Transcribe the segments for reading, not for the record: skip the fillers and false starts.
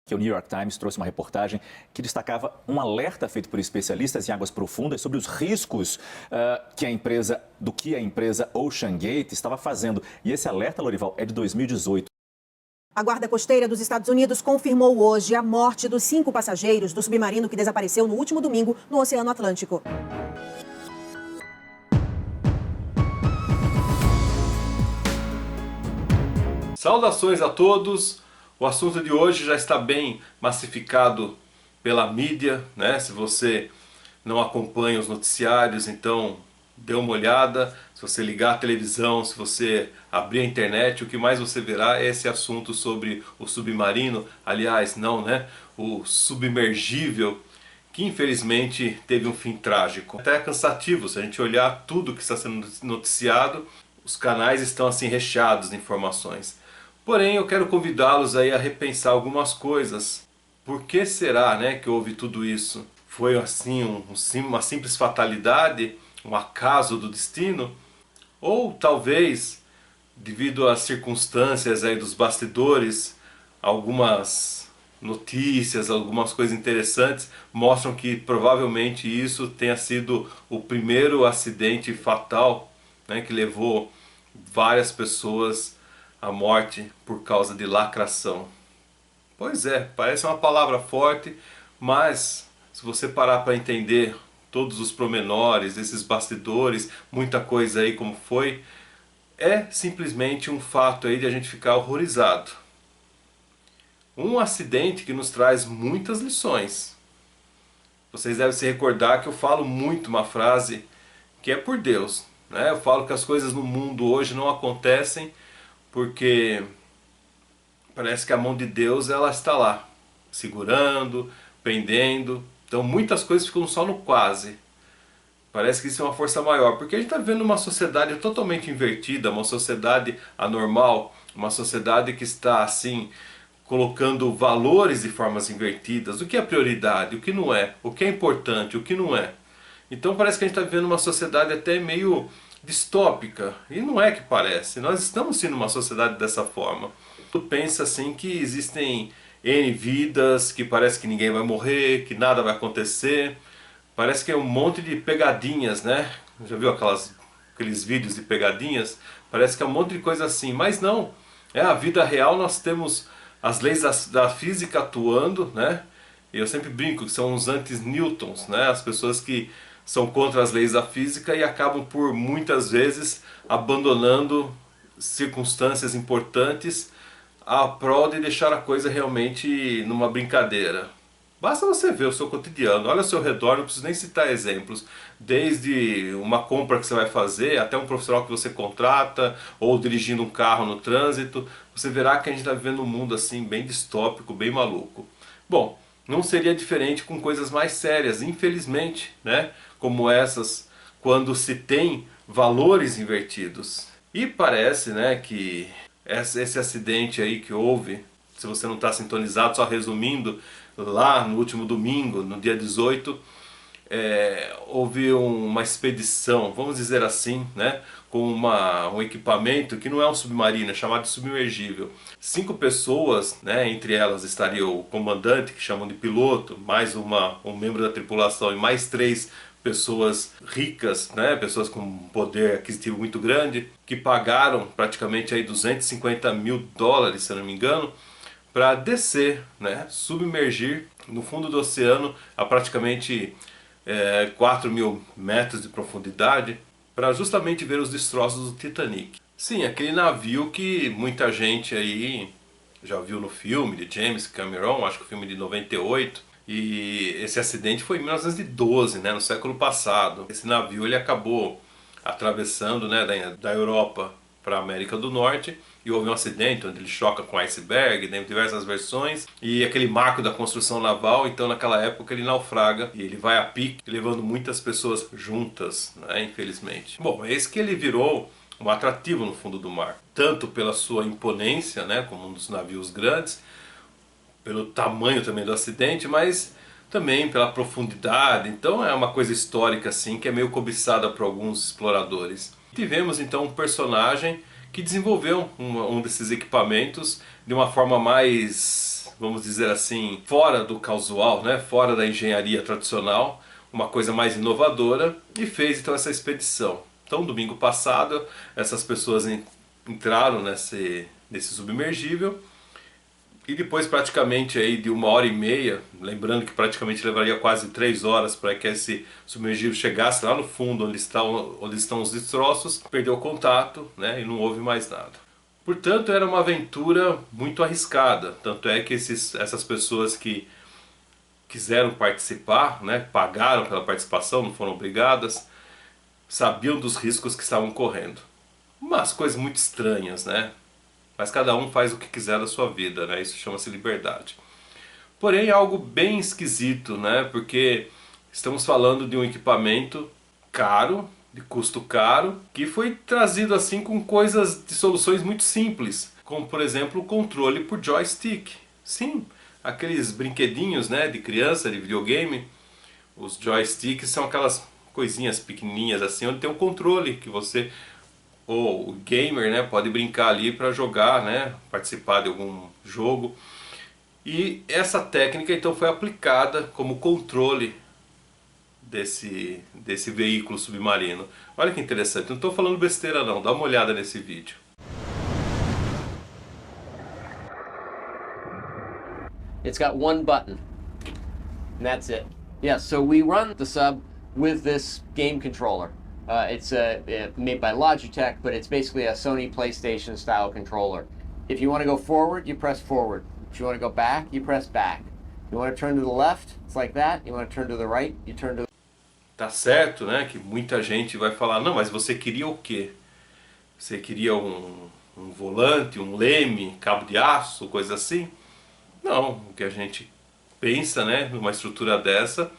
Que o New York Times trouxe uma reportagem que destacava um alerta feito por especialistas em águas profundas sobre os riscos que a empresa Ocean Gate estava fazendo. E esse alerta, Lorival, é de 2018. A Guarda Costeira dos Estados Unidos confirmou hoje a morte dos 5 passageiros do submarino que desapareceu no último domingo no Oceano Atlântico. Saudações a todos! O assunto de hoje já está bem massificado pela mídia, né? Se você não acompanha os noticiários, então dê uma olhada. Se você ligar a televisão, se você abrir a internet, o que mais você verá é esse assunto sobre o submarino. Aliás, não, né? O submergível, que infelizmente teve um fim trágico. Até é cansativo se a gente olhar tudo que está sendo noticiado. Os canais estão assim recheados de informações. Porém, eu quero convidá-los aí a repensar algumas coisas. Por que será, né, que houve tudo isso? Foi assim uma simples fatalidade, um acaso do destino? Ou talvez, devido às circunstâncias aí dos bastidores, algumas notícias, algumas coisas interessantes mostram que provavelmente isso tenha sido o primeiro acidente fatal, né, que levou várias pessoas a morte por causa de lacração. Pois é, parece uma palavra forte, mas se você parar para entender todos os pormenores, esses bastidores, muita coisa aí como foi, é simplesmente um fato aí de a gente ficar horrorizado. Um acidente que nos traz muitas lições. Vocês devem se recordar que eu falo muito uma frase que é por Deus, né? Eu falo que as coisas no mundo hoje não acontecem porque parece que a mão de Deus ela está lá, segurando, pendendo. Então muitas coisas ficam só no quase. Parece que isso é uma força maior, porque a gente está vivendo uma sociedade totalmente invertida, uma sociedade anormal, uma sociedade que está assim colocando valores de formas invertidas. O que é prioridade, o que não é, o que é importante, o que não é. Então parece que a gente está vivendo uma sociedade até meio distópica, e não é que parece, nós estamos sim numa sociedade dessa forma. Tu pensa assim que existem N vidas, que parece que ninguém vai morrer, que nada vai acontecer, parece que é um monte de pegadinhas, né? Já viu aqueles vídeos de pegadinhas? Parece que é um monte de coisa assim, mas não, é a vida real. Nós temos as leis da física atuando, né? E eu sempre brinco que são os anti-Newtons, né? As pessoas que são contra as leis da física e acabam por muitas vezes abandonando circunstâncias importantes a prol de deixar a coisa realmente numa brincadeira. Basta você ver o seu cotidiano, olha ao seu redor, não preciso nem citar exemplos. Desde uma compra que você vai fazer, até um profissional que você contrata, ou dirigindo um carro no trânsito, você verá que a gente está vivendo um mundo assim bem distópico, bem maluco. Bom, não seria diferente com coisas mais sérias, infelizmente, né? Como essas, quando se tem valores invertidos. E parece, né, que esse acidente aí que houve, se você não está sintonizado, só resumindo, lá no último domingo, no dia 18, houve uma expedição, vamos dizer assim, né, com um equipamento que não é um submarino, é chamado de submergível. 5 pessoas, né, entre elas estaria o comandante, que chamam de piloto, mais um membro da tripulação e mais 3 pessoas ricas, né, pessoas com um poder aquisitivo muito grande, que pagaram praticamente aí $250 mil, se eu não me engano, para descer, né, submergir no fundo do oceano a praticamente 4 mil metros de profundidade, para justamente ver os destroços do Titanic. Sim, aquele navio que muita gente aí já viu no filme de James Cameron, acho que o filme de 98, e esse acidente foi em 1912, né, no século passado. Esse navio ele acabou atravessando, né, da Europa para a América do Norte, e houve um acidente onde ele choca com iceberg, tem diversas versões, e aquele marco da construção naval, então naquela época ele naufraga e ele vai a pique, levando muitas pessoas juntas, né, infelizmente. Bom, eis que ele virou um atrativo no fundo do mar, tanto pela sua imponência, né, como um dos navios grandes, pelo tamanho também do acidente, mas também pela profundidade. Então é uma coisa histórica assim que é meio cobiçada por alguns exploradores. Tivemos então um personagem que desenvolveu um desses equipamentos de uma forma mais, vamos dizer assim, fora do casual, né? Fora da engenharia tradicional, uma coisa mais inovadora, e fez então essa expedição. Então, domingo passado, essas pessoas entraram nesse submergível, e depois praticamente aí de 1h30, lembrando que praticamente levaria quase 3 horas para que esse submergível chegasse lá no fundo onde estão os destroços, perdeu o contato, né, e não houve mais nada. Portanto, era uma aventura muito arriscada, tanto é que essas pessoas que quiseram participar, né, pagaram pela participação, não foram obrigadas, sabiam dos riscos que estavam correndo. Umas coisas muito estranhas, né? Mas cada um faz o que quiser da sua vida, né? Isso chama-se liberdade. Porém, é algo bem esquisito, né? Porque estamos falando de um equipamento caro, de custo caro, que foi trazido assim com coisas de soluções muito simples, como por exemplo o controle por joystick. Sim, aqueles brinquedinhos, né, de criança, de videogame, os joysticks são aquelas coisinhas pequenininhas assim, onde tem um controle que você, ou o gamer, né, pode brincar ali para jogar, né, participar de algum jogo. E essa técnica então foi aplicada como controle desse veículo submarino. Olha que interessante, não estou falando besteira não, dá uma olhada nesse vídeo. It's got one button, and that's it. Yeah, so we run the sub with this game controller. It's made by Logitech, but it's basically a Sony PlayStation style controller. If you want to go forward, you press forward. If you want to go back, you press back. You want to turn to the left, it's like that. You want to turn to the right, you turn to... Tá certo, né, que muita gente vai falar, não, mas você queria o quê? Você queria um volante, um leme, cabo de aço, coisa assim? Não, o que a gente pensa, né, numa estrutura dessa,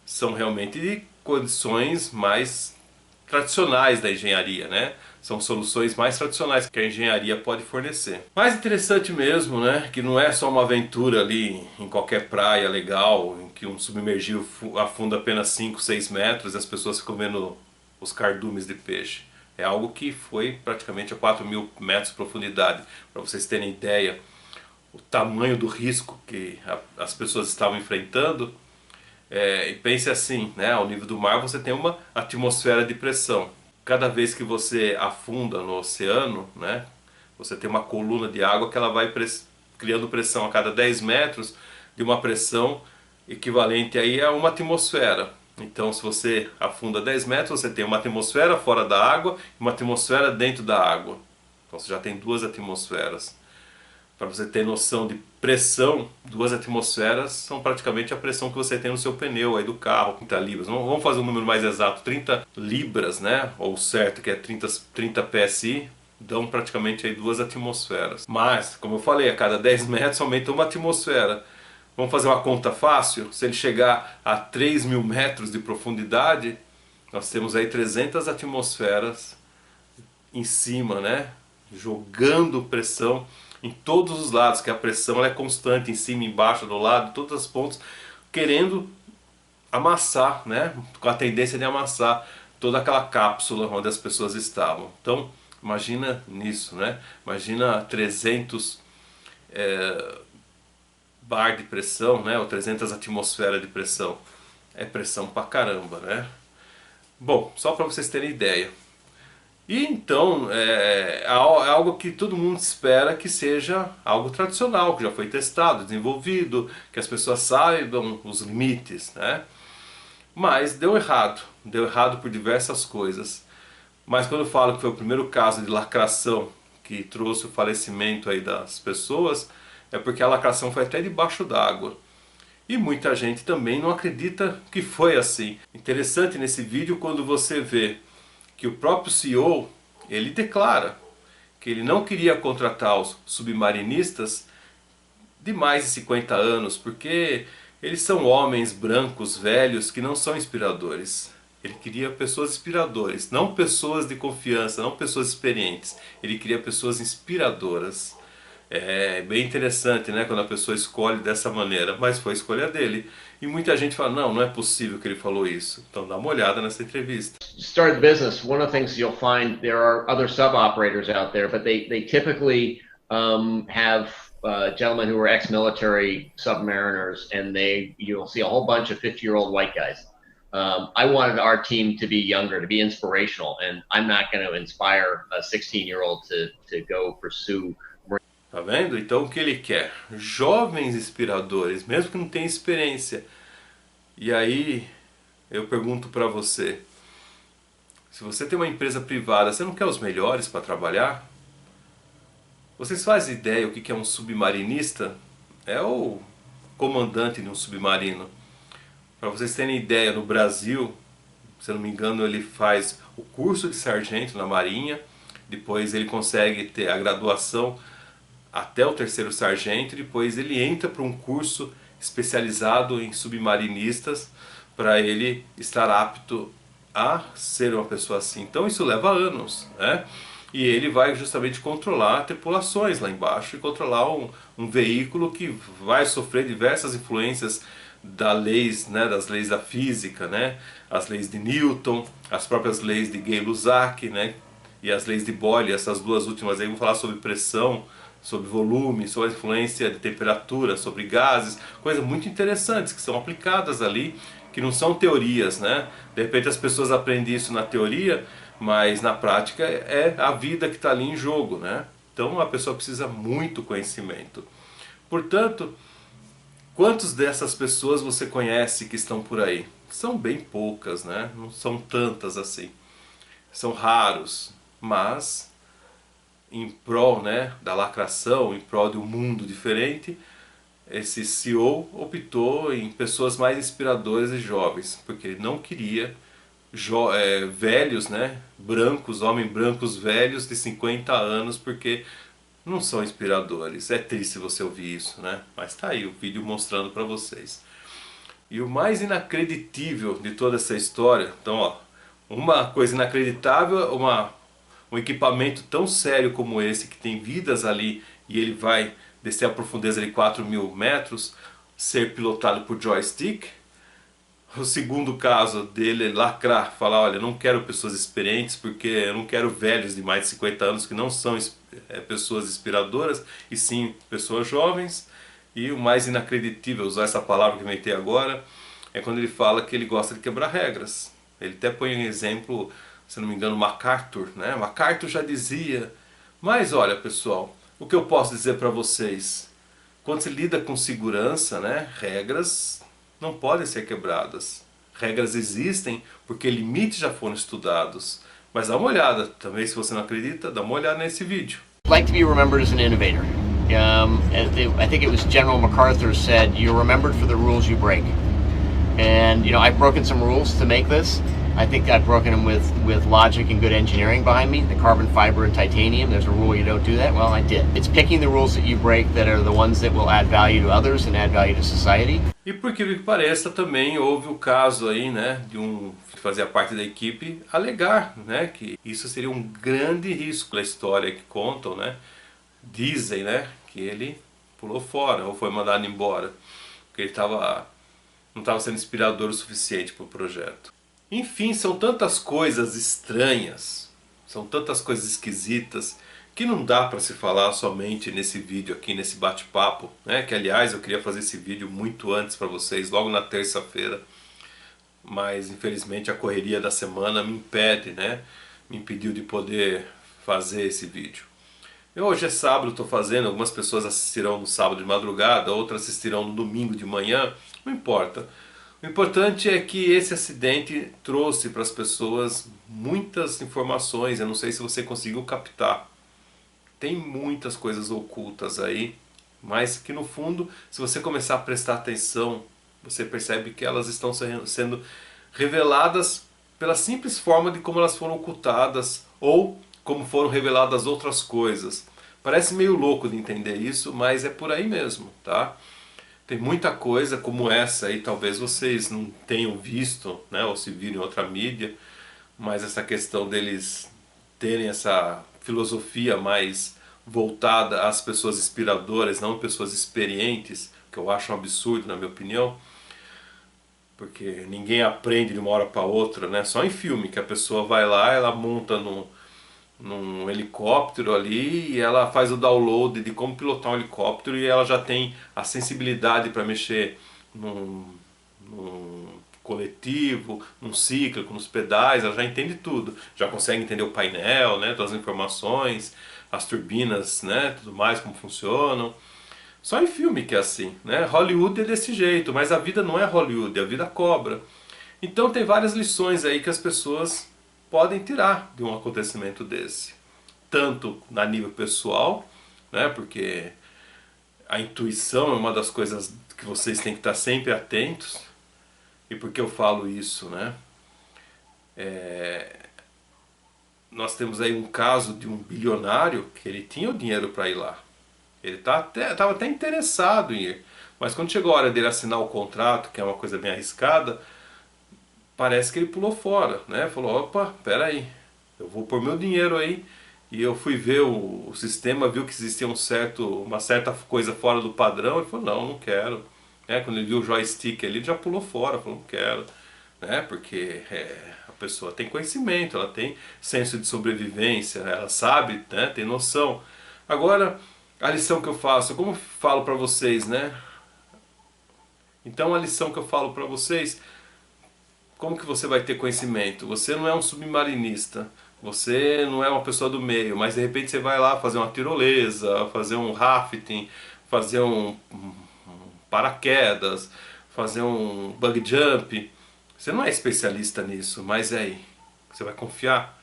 são realmente condições mais tradicionais da engenharia, né? São soluções mais tradicionais que a engenharia pode fornecer. Mais interessante mesmo, né, que não é só uma aventura ali em qualquer praia legal, em que um submergível afunda apenas 5, 6 metros e as pessoas ficam vendo os cardumes de peixe. É algo que foi praticamente a 4.000 metros de profundidade. Para vocês terem ideia, o tamanho do risco que as pessoas estavam enfrentando. E pense assim, né, ao nível do mar você tem uma atmosfera de pressão. Cada vez que você afunda no oceano, né, você tem uma coluna de água que ela vai criando pressão a cada 10 metros, de uma pressão equivalente aí a uma atmosfera. Então, se você afunda 10 metros, você tem uma atmosfera fora da água e uma atmosfera dentro da água. Então você já tem 2 atmosferas. Para você ter noção de pressão, 2 atmosferas são praticamente a pressão que você tem no seu pneu aí do carro, 30 libras. Vamos fazer um número mais exato, 30 libras, né? Ou certo que é 30 PSI, dão praticamente aí 2 atmosferas. Mas, como eu falei, a cada 10 metros aumenta uma atmosfera. Vamos fazer uma conta fácil? Se ele chegar a 3.000 metros de profundidade, nós temos aí 300 atmosferas em cima, né? Jogando pressão em todos os lados, que a pressão ela é constante, em cima, embaixo, do lado, todas as pontas, querendo amassar, né? Com a tendência de amassar toda aquela cápsula onde as pessoas estavam. Então, imagina nisso, né? Imagina 300 bar de pressão, né? Ou 300 atmosferas de pressão. É pressão pra caramba, né? Bom, só para vocês terem ideia. E então é algo que todo mundo espera que seja algo tradicional, que já foi testado, desenvolvido, que as pessoas saibam os limites, né? Mas deu errado por diversas coisas. Mas quando eu falo que foi o primeiro caso de lacração que trouxe o falecimento aí das pessoas, é porque a lacração foi até debaixo d'água. E muita gente também não acredita que foi assim. Interessante nesse vídeo quando você vê que o próprio CEO, ele declara que ele não queria contratar os submarinistas de mais de 50 anos, porque eles são homens brancos, velhos, que não são inspiradores. Ele queria pessoas inspiradoras, não pessoas de confiança, não pessoas experientes. Ele queria pessoas inspiradoras. É bem interessante, né, quando a pessoa escolhe dessa maneira, mas foi a escolha dele. E muita gente fala, não, não é possível que ele falou isso. Então dá uma olhada nessa entrevista. Start business, one of the things you'll find, there are other sub-operators out there, but they typically have gentlemen who are ex-military submariners, and you'll see a whole bunch of 50-year-old white guys. I wanted our team to be younger, to be inspirational, and I'm not going to inspire a 16-year-old to go pursue. Tá vendo? Então o que ele quer? Jovens inspiradores, mesmo que não tenham experiência. E aí eu pergunto para você, se você tem uma empresa privada, você não quer os melhores para trabalhar? Vocês fazem ideia o que é um submarinista? É o comandante de um submarino. Para vocês terem ideia, no Brasil, se eu não me engano, ele faz o curso de sargento na Marinha, depois ele consegue ter a graduação até o terceiro sargento, e depois ele entra para um curso especializado em submarinistas para ele estar apto a ser uma pessoa assim. Então isso leva anos, né? E ele vai justamente controlar tripulações lá embaixo e controlar um veículo que vai sofrer diversas influências das leis, né, das leis da física, né, as leis de Newton, as próprias leis de Gay-Lussac, né, e as leis de Boyle. Essas duas últimas aí vão falar sobre pressão, sobre volume, sobre a influência de temperatura, sobre gases, coisas muito interessantes que são aplicadas ali, que não são teorias, né? De repente as pessoas aprendem isso na teoria, mas na prática é a vida que está ali em jogo, né? Então a pessoa precisa muito conhecimento. Portanto, quantas dessas pessoas você conhece que estão por aí? São bem poucas, né? Não são tantas assim. São raros, mas em prol, né, da lacração, em prol de um mundo diferente, esse CEO optou em pessoas mais inspiradoras e jovens, porque ele não queria velhos, né, brancos, homens brancos velhos de 50 anos, porque não são inspiradores. É triste você ouvir isso, né? Mas tá aí o vídeo mostrando para vocês. E o mais inacreditável de toda essa história, então ó, uma coisa inacreditável, um equipamento tão sério como esse, que tem vidas ali, e ele vai descer a profundeza de 4.000 metros, ser pilotado por joystick. O segundo caso dele lacrar, falar, olha, não quero pessoas experientes, porque eu não quero velhos de mais de 50 anos que não são pessoas inspiradoras, e sim pessoas jovens. E o mais inacreditável, usar essa palavra que eu inventei agora, é quando ele fala que ele gosta de quebrar regras. Ele até põe um exemplo, se não me engano, MacArthur, né? MacArthur já dizia, mas olha pessoal, o que eu posso dizer para vocês? Quando se lida com segurança, né, regras não podem ser quebradas. Regras existem porque limites já foram estudados. Mas dá uma olhada, também se você não acredita, dá uma olhada nesse vídeo. Like to be remembered as an innovator. I think it was General MacArthur said, "You're remembered for the rules you break." And you know, I've broken some rules to make this. I think I've broken them with logic and good engineering behind me. The carbon fiber and titanium, there's a rule you don't do that. Well, I did. It's picking the rules that you break that are the ones that will add value to others and add value to society. E por que pareça, também houve o caso aí, né, de que fazia parte da equipe alegar, né, que isso seria um grande risco. A história que contam, né, dizem, né, que ele pulou fora ou foi mandado embora, porque ele não estava sendo inspirador o suficiente para o projeto. Enfim, são tantas coisas estranhas, são tantas coisas esquisitas, que não dá para se falar somente nesse vídeo aqui, nesse bate-papo, né? Que aliás eu queria fazer esse vídeo muito antes para vocês, logo na terça-feira, mas infelizmente a correria da semana me impede, né? Me impediu de poder fazer esse vídeo. Hoje é sábado, estou fazendo, algumas pessoas assistirão no sábado de madrugada, outras assistirão no domingo de manhã, não importa. O importante é que esse acidente trouxe para as pessoas muitas informações, eu não sei se você conseguiu captar. Tem muitas coisas ocultas aí, mas que no fundo, se você começar a prestar atenção, você percebe que elas estão sendo reveladas pela simples forma de como elas foram ocultadas ou como foram reveladas outras coisas. Parece meio louco de entender isso, mas é por aí mesmo, tá? Tem muita coisa como essa aí, talvez vocês não tenham visto, né, ou se viram em outra mídia, mas essa questão deles terem essa filosofia mais voltada às pessoas inspiradoras, não pessoas experientes, que eu acho um absurdo, na minha opinião, porque ninguém aprende de uma hora para outra, né? Só em filme que a pessoa vai lá, ela monta num helicóptero ali e ela faz o download de como pilotar um helicóptero e ela já tem a sensibilidade para mexer num coletivo, num cíclico, nos pedais, ela já entende tudo, já consegue entender o painel, né, todas as informações, as turbinas, né, tudo mais, como funcionam. Só em filme que é assim, né? Hollywood é desse jeito, mas a vida não é Hollywood, a vida cobra. Então tem várias lições aí que as pessoas podem tirar de um acontecimento desse. Tanto na nível pessoal, né? Porque a intuição é uma das coisas que vocês têm que estar sempre atentos. E por que eu falo isso, né? Nós temos aí um caso de um bilionário que ele tinha o dinheiro para ir lá. Ele estava até interessado em ir. Mas quando chegou a hora dele assinar o contrato, que é uma coisa bem arriscada, parece que ele pulou fora, né? Falou, opa, peraí, eu vou pôr meu dinheiro aí. E eu fui ver o sistema, viu que existia uma certa coisa fora do padrão. Ele falou, não quero. Quando ele viu o joystick ali, ele já pulou fora, falou, não quero. Porque a pessoa tem conhecimento, ela tem senso de sobrevivência, ela sabe, né? Tem noção. Agora, a lição que eu faço, como falo para vocês, né? Então a lição que eu falo para vocês, como que você vai ter conhecimento? Você não é um submarinista, você não é uma pessoa do meio, mas de repente você vai lá fazer uma tirolesa, fazer um rafting, fazer um paraquedas, fazer um bug jump. Você não é especialista nisso, mas aí, você vai confiar?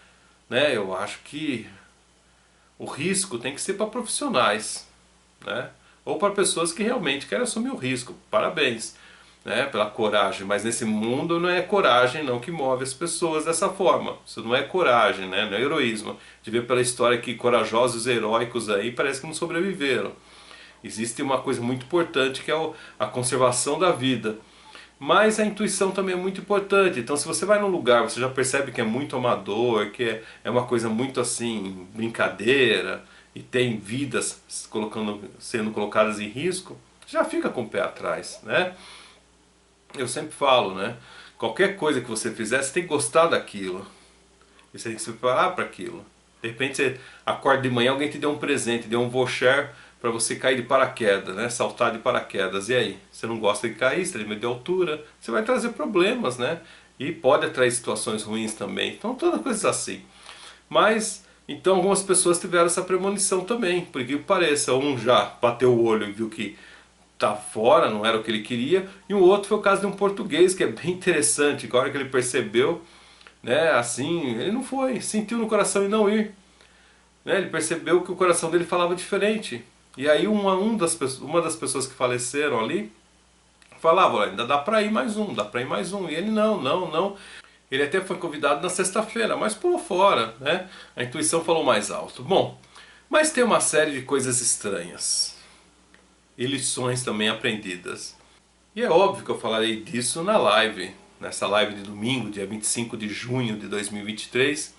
Né? Eu acho que o risco tem que ser para profissionais, né? Ou para pessoas que realmente querem assumir o risco. Parabéns, né, pela coragem, mas nesse mundo não é coragem não que move as pessoas dessa forma. Isso não é coragem, né? Não é heroísmo. De ver pela história que corajosos heróicos aí parece que não sobreviveram. Existe uma coisa muito importante que é a conservação da vida. Mas a intuição também é muito importante. Então se você vai num lugar, você já percebe que é muito amador, que é uma coisa muito assim, brincadeira, e tem vidas sendo colocadas em risco, já fica com o pé atrás, né? Eu sempre falo, né? Qualquer coisa que você fizer, você tem que gostar daquilo. E você tem que se preparar para aquilo. De repente você acorda de manhã, alguém te deu um presente, deu um voucher para você cair de paraquedas, né? Saltar de paraquedas. E aí? Você não gosta de cair, você tem medo de altura, você vai trazer problemas, né? E pode atrair situações ruins também. Então todas coisas assim. Mas, então algumas pessoas tiveram essa premonição também, por que pareça. Um já bateu o olho e viu que tá fora, não era o que ele queria. E o outro foi o caso de um português, que é bem interessante, que a hora que ele percebeu, né, assim, ele não foi, sentiu no coração em não ir. Né, ele percebeu que o coração dele falava diferente. E aí uma das pessoas que faleceram ali falava, olha, ainda dá para ir mais um, dá para ir mais um. E ele não. Ele até foi convidado na sexta-feira, mas pulou fora, né? A intuição falou mais alto. Bom, mas tem uma série de coisas estranhas e lições também aprendidas. E é óbvio que eu falarei disso na live, nessa live de domingo, dia 25 de junho de 2023,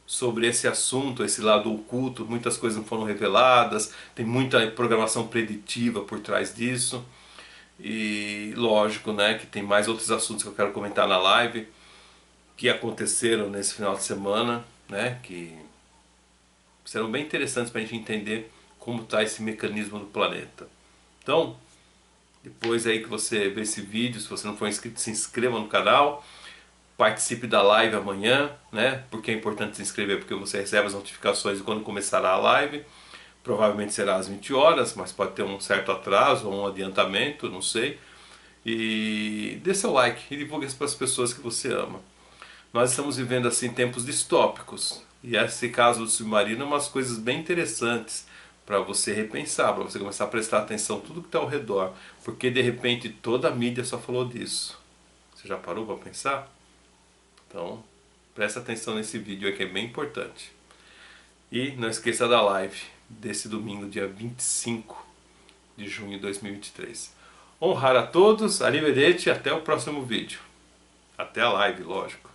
sobre esse assunto, esse lado oculto. Muitas coisas não foram reveladas, tem muita programação preditiva por trás disso. E lógico, né, que tem mais outros assuntos que eu quero comentar na live, que aconteceram nesse final de semana, né, que serão bem interessantes para a gente entender como está esse mecanismo do planeta. Então, depois aí que você vê esse vídeo, se você não for inscrito, se inscreva no canal, participe da live amanhã, né? Porque é importante se inscrever, porque você recebe as notificações de quando começará a live. Provavelmente será às 20 horas, mas pode ter um certo atraso ou um adiantamento, não sei. E dê seu like e divulgue para as pessoas que você ama. Nós estamos vivendo assim tempos distópicos. E esse caso do submarino é umas coisas bem interessantes para você repensar, para você começar a prestar atenção em tudo que está ao redor. Porque de repente toda a mídia só falou disso. Você já parou para pensar? Então, presta atenção nesse vídeo aí que é bem importante. E não esqueça da live desse domingo, dia 25 de junho de 2023. Honrar a todos, arrivederci, até o próximo vídeo. Até a live, lógico.